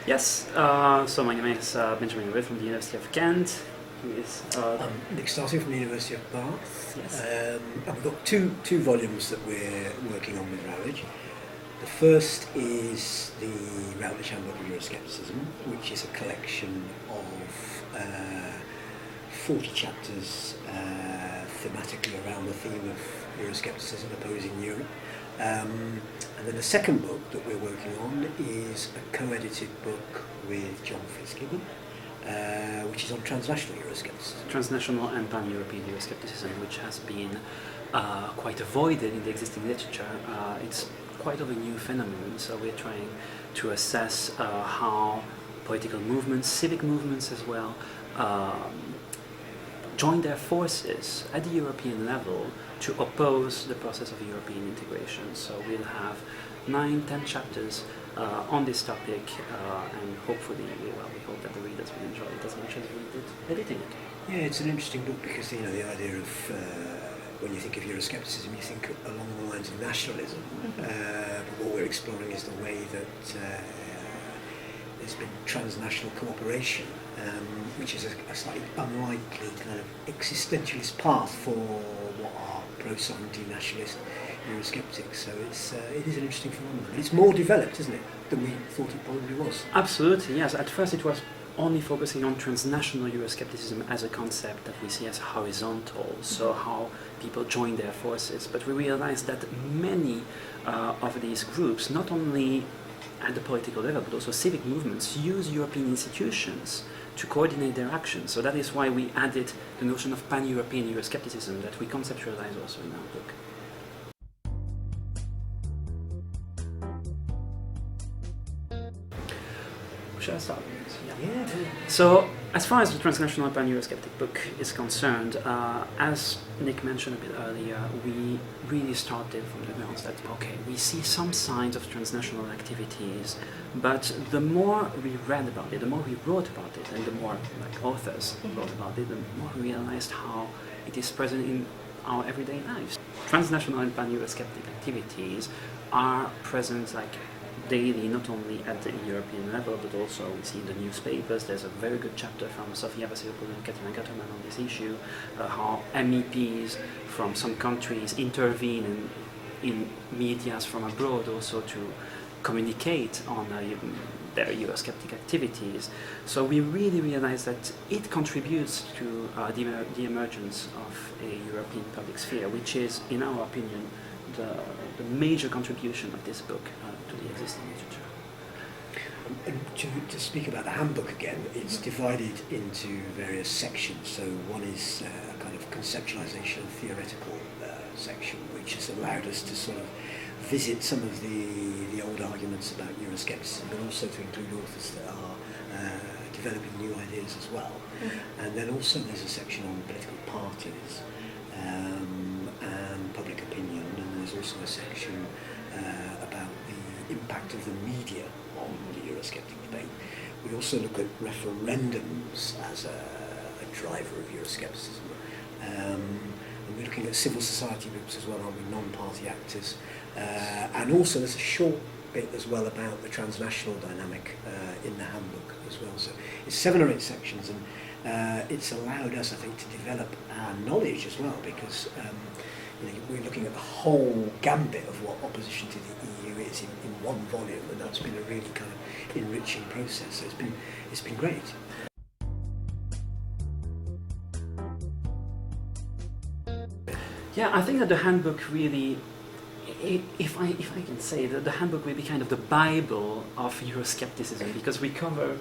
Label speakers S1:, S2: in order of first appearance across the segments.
S1: Yes, so my name is Benjamin Leruth from the University of Kent. Who is,
S2: I'm Nick Startin from the University of Bath.
S1: Yes.
S2: And we've got two volumes that we're working on with Routledge. The first is the Routledge Handbook of Euroscepticism, which is a collection of 40 chapters thematically around the theme of Euroscepticism opposing Europe. And then the second book that we're working on is a co-edited book with John Fitzgibbon, which is on transnational Euroscepticism.
S1: Transnational and pan-European Euroscepticism, which has been quite avoided in the existing literature. It's quite of a new phenomenon, so we're trying to assess how political movements, civic movements as well, join their forces at the European level to oppose the process of European integration. So we'll have 9-10 chapters on this topic, and hopefully, we hope that the readers will enjoy it as much as we did editing it.
S2: Yeah, it's an interesting book because the idea of when you think of Euroscepticism, you think along the lines of nationalism. But what we're exploring is the way that there's been transnational cooperation, which is a slightly unlikely kind of existentialist path for what are pro-sovereignty nationalist Eurosceptics. So it is an interesting phenomenon. It's more developed, isn't it, than we thought it probably was?
S1: Absolutely, yes. At first it was only focusing on transnational Euroscepticism as a concept that we see as horizontal, so how people join their forces. But we realized that many of these groups, not only at the political level, but also civic movements, use European institutions to coordinate their actions. So that is why we added the notion of pan-European Euroscepticism that we conceptualize also in our book. Shall I start?
S2: Yeah.
S1: So, as far as the Transnational and Pan-Eurosceptic book is concerned, as Nick mentioned a bit earlier, we really started from the grounds that, okay, we see some signs of transnational activities, but the more we read about it, the more we wrote about it, and the more authors wrote about it, the more we realized how it is present in our everyday lives. Transnational and Pan-Eurosceptic activities are present daily, not only at the European level, but also we see in the newspapers. There's a very good chapter from Sofia Vassiliou and Katina Gutterman on this issue, how MEPs from some countries intervene in medias from abroad also to communicate on their Eurosceptic activities. So we really realize that it contributes to the emergence of a European public sphere, which is, in our opinion, the major contribution of this book to the existing literature.
S2: And to speak about the handbook again, it's divided into various sections. So one is a kind of conceptualization theoretical section, which has allowed us to sort of visit some of the old arguments about Euroscepticism, but also to include authors that are developing new ideas as well. And then also there's a section on political parties and public opinion, and there's also a section about the impact of the media on the Eurosceptic debate. We also look at referendums as a driver of Euroscepticism. And we're looking at civil society groups as well, aren't we, non-party actors. And also there's a short bit as well about the transnational dynamic in the handbook as well. So it's 7 or 8 sections, and it's allowed us, I think, to develop our knowledge as well, because we're looking at the whole gambit of what opposition to the EU is in one volume, and that's been a really kind of enriching process. So it's been great.
S1: Yeah, I think that the handbook really, if I can say, that the handbook will be kind of the Bible of Euroscepticism, because we cover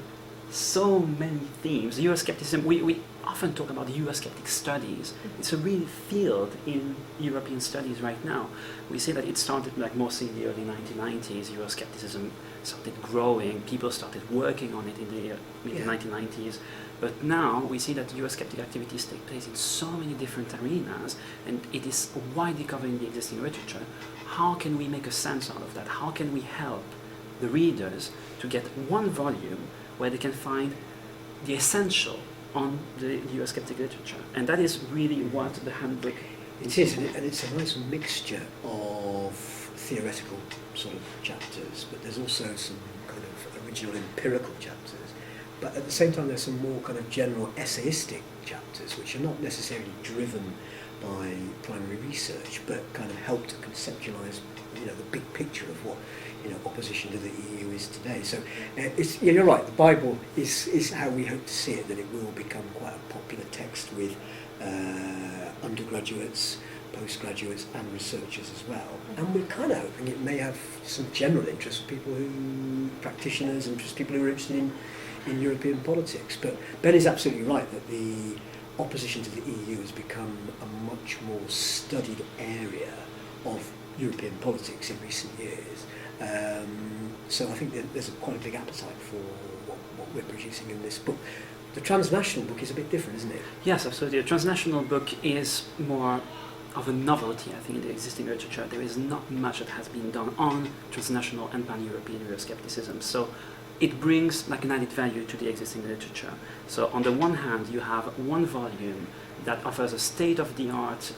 S1: so many themes. Euroscepticism, we often talk about Eurosceptic studies. It's a real field in European studies right now. We see that it started mostly in the early 1990s. Euroscepticism started growing, people started working on it in the mid-1990s. But now we see that Eurosceptic activities take place in so many different arenas, and it is widely covering the existing literature. How can we make a sense out of that? How can we help the readers to get one volume where they can find the essential on the Eurosceptic literature? And that is really what the handbook
S2: is. It is, and it's a nice mixture of theoretical sort of chapters, but there's also some kind of original empirical chapters, but at the same time there's some more kind of general essayistic chapters which are not necessarily driven by primary research, but kind of help to conceptualise, the big picture of what, opposition to the EU is today. So you're right. The Bible is how we hope to see it. That it will become quite a popular text with undergraduates, postgraduates, and researchers as well. And we're kind of hoping it may have some general interest for people practitioners, and just people who are interested in European politics. But Ben is absolutely right that the opposition to the EU has become a much more studied area of European politics in recent years. So I think that there's quite a big appetite for what we're producing in this book. The Transnational book is a bit different, isn't it?
S1: Yes, absolutely. The Transnational book is more of a novelty, I think, in the existing literature. There is not much that has been done on transnational and pan-European Euroscepticism. So it brings like an added value to the existing literature. So on the one hand, you have one volume that offers a state-of-the-art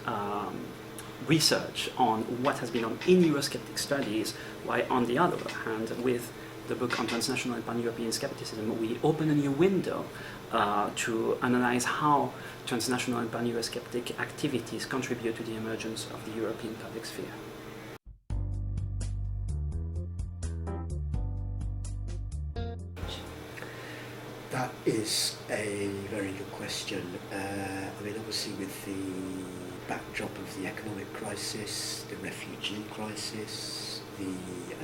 S1: research on what has been done in Eurosceptic studies, while on the other hand, with the book on transnational and pan-European skepticism, we open a new window to analyze how transnational and pan-Eurosceptic activities contribute to the emergence of the European public sphere.
S2: That is a very good question. Obviously with the backdrop of the economic crisis, the refugee crisis, the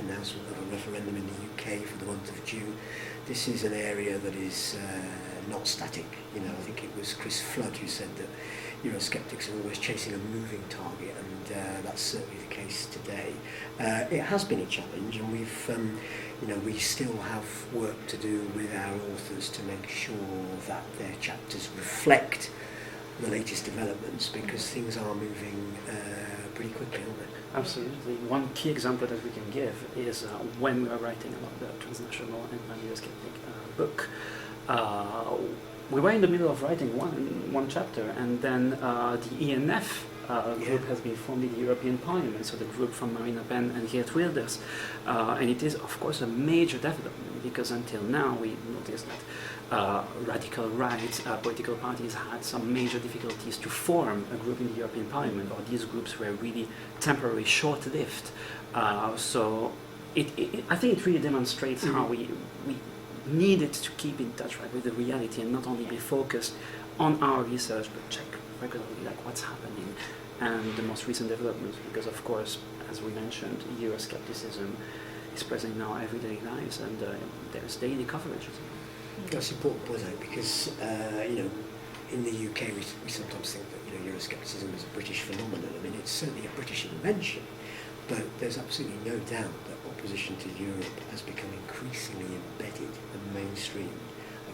S2: announcement of a referendum in the UK for the month of June, this is an area that is not static. I think it was Chris Flood who said that Eurosceptics are always chasing a moving target, and that's certainly the case today. It has been a challenge, and we still have work to do with our authors to make sure that their chapters reflect the latest developments, because things are moving pretty quickly, aren't they?
S1: Absolutely. One key example that we can give is when we were writing about the transnational and pan-Eurosceptic book. We were in the middle of writing one chapter, and then the ENF group has been formed in the European Parliament, so the group from Marina Pen and Geert Wilders. And it is, of course, a major development, because until now we noticed that radical right political parties had some major difficulties to form a group in the European Parliament, or these groups were really temporary, short-lived. So I think it really demonstrates how we needed to keep in touch with the reality, and not only be focused on our research, but check regularly what's happening and the most recent developments, because of course, as we mentioned, Euroscepticism is present in our everyday lives, and there's daily coverage.
S2: That's important, wasn't it? Because in the UK we sometimes think that Euroscepticism is a British phenomenon. It's certainly a British invention, but there's absolutely no doubt that opposition to Europe has become increasingly embedded and mainstream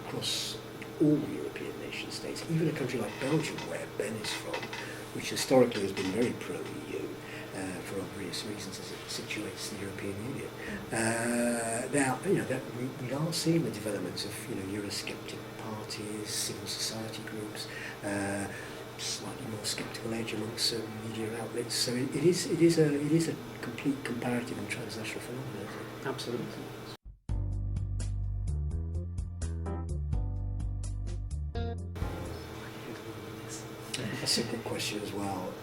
S2: across all European nation states. Even a country like Belgium, where Ben is from, which historically has been very pro-EU for obvious reasons as it situates the European Union. Now, we are seeing the developments of Eurosceptic parties, civil society groups, slightly more sceptical edge amongst certain media outlets. So it is a complete comparative and transnational phenomenon, isn't it?
S1: Absolutely.
S2: That's a good question as well.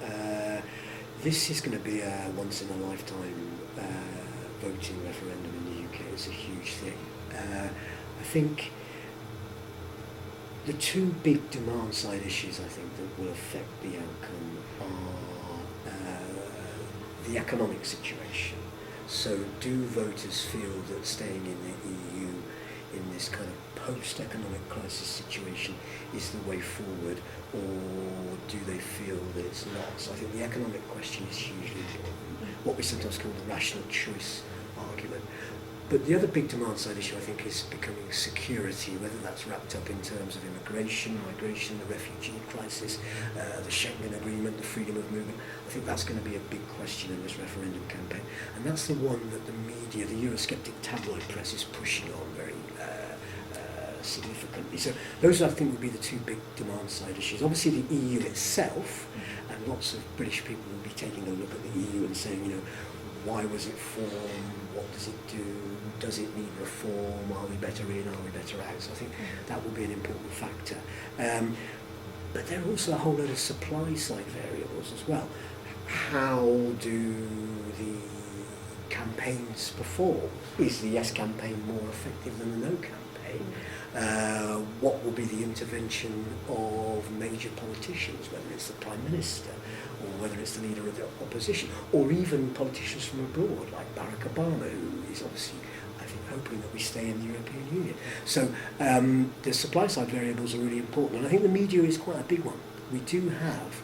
S2: This is going to be a once-in-a-lifetime voting referendum in the UK. It's a huge thing. I think the two big demand-side issues, I think, that will affect the outcome are the economic situation. So do voters feel that staying in the EU in this kind of post-economic crisis situation is the way forward, or do they feel that it's not? So I think the economic question is hugely important, what we sometimes call the rational choice argument. But the other big demand-side issue, I think, is becoming security, whether that's wrapped up in terms of immigration, migration, the refugee crisis, the Schengen Agreement, the freedom of movement. I think that's going to be a big question in this referendum campaign. And that's the one that the media, the Eurosceptic tabloid press, is pushing on very significantly. So those, I think, would be the two big demand-side issues. Obviously, the EU itself, and lots of British people will be taking a look at the EU and saying, why was it formed? What does it do? Does it need reform? Are better in, are we better out? So I think that will be an important factor. But there are also a whole lot of supply side variables as well. How do the campaigns perform? Is the yes campaign more effective than the no campaign? What will be the intervention of major politicians, whether it's the Prime Minister or whether it's the leader of the opposition, or even politicians from abroad like Barack Obama, who is obviously, I think, hoping that we stay in the European Union. So the supply side variables are really important, and I think the media is quite a big one. We do have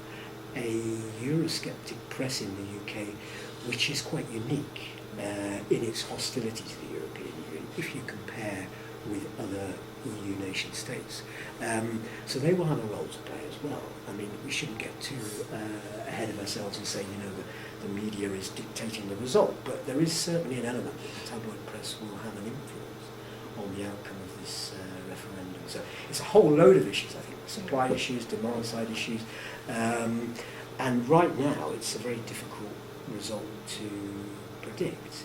S2: a Eurosceptic press in the UK which is quite unique in its hostility to the European Union if you compare with other EU nation states. So they will have a role to play as well. I mean, we shouldn't get too ahead of ourselves and say, the media is dictating the result, but there is certainly an element that the tabloid press will have an influence on the outcome of this referendum. So it's a whole load of issues, I think, supply issues, demand side issues, and right now it's a very difficult result to predict.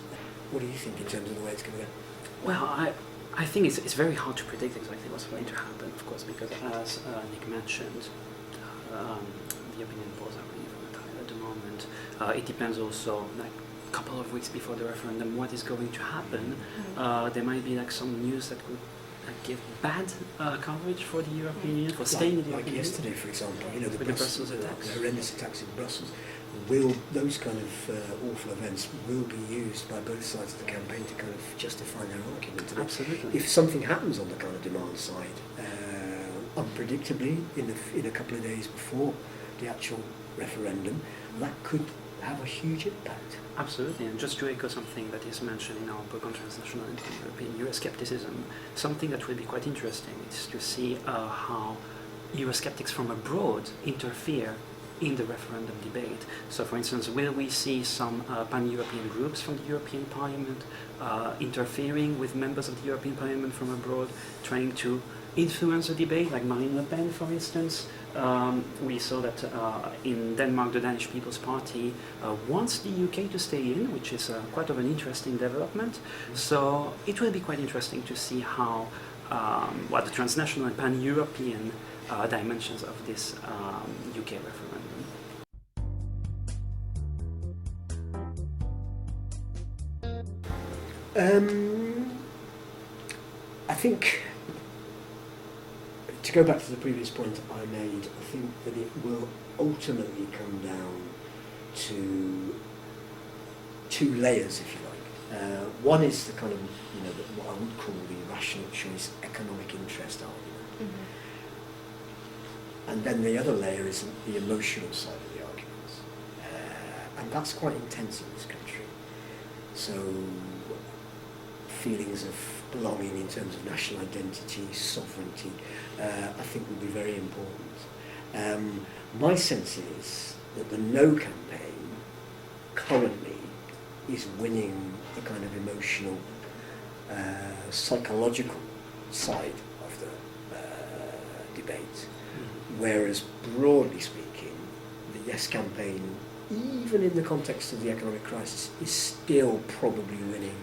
S2: What do you think in terms of the way it's going to go?
S1: Well, I think it's very hard to predict exactly what's going to happen, of course, because as Nick mentioned, the opinion polls are really volatile at the moment. It depends also, like a couple of weeks before the referendum, what is going to happen. There might be like some news that could give bad coverage for the European Union, for staying in the European Union.
S2: Like yesterday, for example,
S1: with the Brussels attacks.
S2: The horrendous attacks in Brussels. Those kind of awful events will be used by both sides of the campaign to kind of justify their argument. And
S1: Absolutely.
S2: if something happens on the kind of demand side, unpredictably, in a couple of days before the actual referendum, that could have a huge impact.
S1: Absolutely, and just to echo something that is mentioned in our book on Transnational and European Euroscepticism, something that will be quite interesting is to see how Eurosceptics from abroad interfere in the referendum debate. So, for instance, will we see some pan-European groups from the European Parliament interfering with members of the European Parliament from abroad, trying to influence the debate, like Marine Le Pen, for instance? We saw that in Denmark, the Danish People's Party wants the UK to stay in, which is quite of an interesting development. So it will be quite interesting to see how what the transnational and pan-European dimensions of this UK referendum.
S2: I think, to go back to the previous point I made, I think that it will ultimately come down to two layers, if you like. One is the kind of, what I would call the rational choice economic interest argument. And then the other layer is the emotional side of the arguments. And that's quite intense in this country. So feelings of belonging in terms of national identity, sovereignty, I think will be very important. My sense is that the no campaign currently is winning the kind of emotional, psychological side of the debate, whereas broadly speaking, the yes campaign, even in the context of the economic crisis, is still probably winning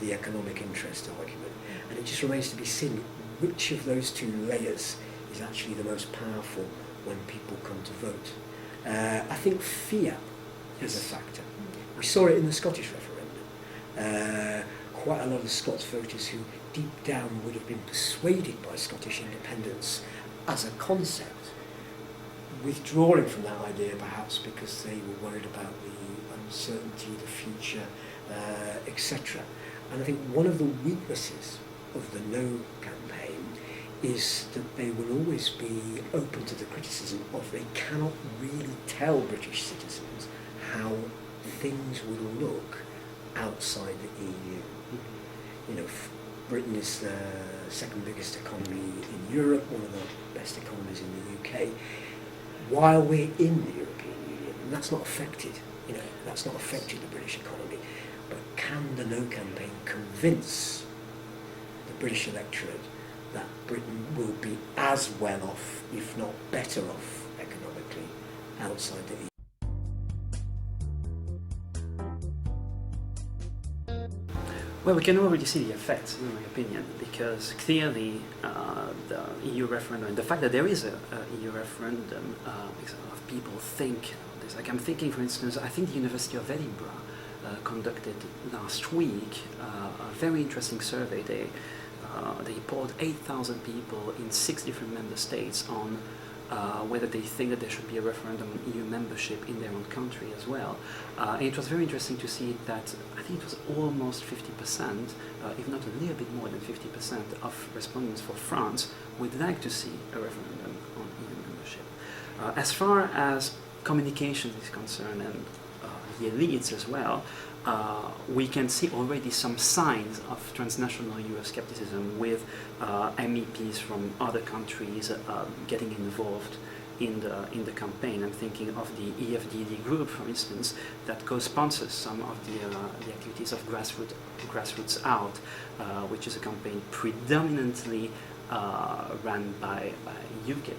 S2: the economic interest argument. And it just remains to be seen which of those two layers is actually the most powerful when people come to vote. I think fear is a factor. We saw it in the Scottish referendum. Quite a lot of Scots voters who deep down would have been persuaded by Scottish independence as a concept, withdrawing from that idea perhaps because they were worried about the uncertainty, the future, etc. And I think one of the weaknesses of the no campaign is that they will always be open to the criticism of they cannot really tell British citizens how things would look outside the EU. Britain is the second biggest economy in Europe, one of the best economies in the UK, while we're in the European Union, and that's not affected. That's not affected the British economy. But can the no campaign convince the British electorate that Britain will be as well off, if not better off, economically outside the EU?
S1: Well, we can already see the effects, in my opinion, because clearly the EU referendum, and the fact that there is a EU referendum, makes a lot of people think this. Like I'm thinking, for instance, I think the University of Edinburgh conducted last week a very interesting survey. They polled 8,000 people in 6 different member states on whether they think that there should be a referendum on EU membership in their own country as well. And it was very interesting to see that I think it was almost 50%, if not a little bit more than 50% of respondents for France would like to see a referendum on EU membership. As far as communication is concerned, and the elites as well, we can see already some signs of transnational Euroscepticism with MEPs from other countries getting involved in the campaign. I'm thinking of the EFDD group, for instance, that co-sponsors some of the activities of Grassroots Out, which is a campaign predominantly run by UKIP.